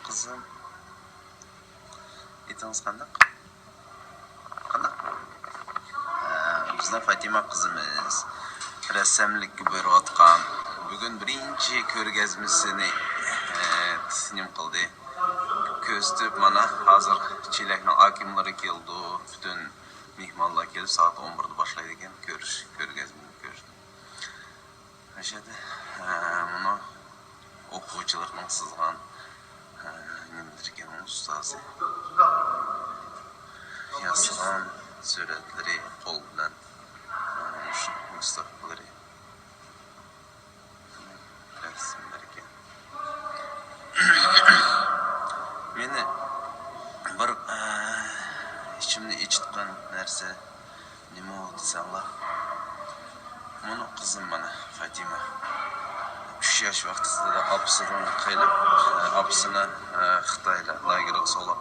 Kızım. Etiniz qandaq? Qandaq? Bizning Fatima qizimiz rassamlikka borayotgan. Bugun birinchi ko'rgazmasini nim qildi. Ko'stib mana hozir Chelakning akimlari keldi. Butun mehmonlar kelib soat 11 da boshlaydi ekan ko'rgazmani ko'rishdi. Ashada buni o'quvchilarning sizgan nimdirken ustası yazılan suratları kol bilen müstakları resimlerken meni bir içimde içitken nerse nima oldu sanlar bunu kızım bana Fatima 3 yaş vaqtida da apsıdan qilib apsını Xitoyla lagerga solib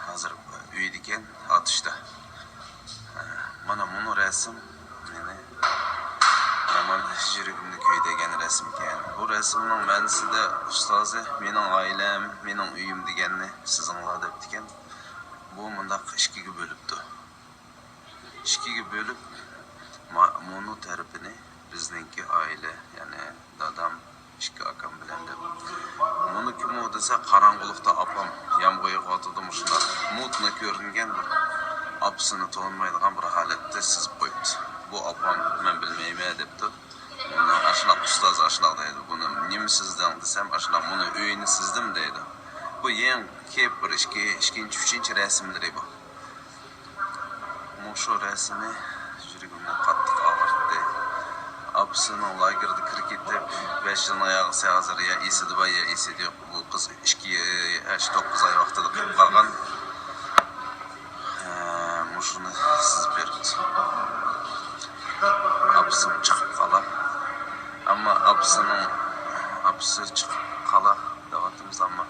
hozir uyda ekan atishda mana buni rasm meni yaman yuragimni kuydirgan rasm ekan. Bu rasmning ma'nosida ustozi mening oilam, mening uyim deganni sizinglar debdi ekan. Bu mundaq ikkiga bo'libdi. Ikkiga bo'lib munu tarafini bizningki aile yani dadam ikki akam bilan deb buni kim o desa qarong'ulikda opam yomg'irga qotdim shunda mutni ko'ringan bir opsini to'lmaydigan bir holatda sizib qo'yibdi. Bu opam men bilmayman debdi. Buni ashunaq ustoz ashunaq deydi. Buni nima sizdan desam ashunaq buni uyini sizdim deydi. Bu eng kep bir ikkinchi uchinchi rasmlari bu. Shu rasmni yuragimni qattiq og'ritdi. Apsının lagerda kirib ketib 5 yil oyog'isi hozir ya esidi bor ya esidi yo'q. Bu qiz 9 oy vaqtida qilib qolgan. Shuni siz beribdi. Apsim chiqib qolib. Ammo apsi chiqib qolib deyapmiz ammo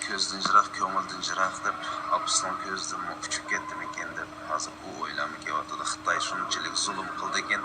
ko'zdan jiroq, ko'ngildan jiroq deb apsining ko'zidan uchib ketdim ekan deb hozir bu o'ylamga kelyapti. Xitoy shunchalik zulm qildi ekan.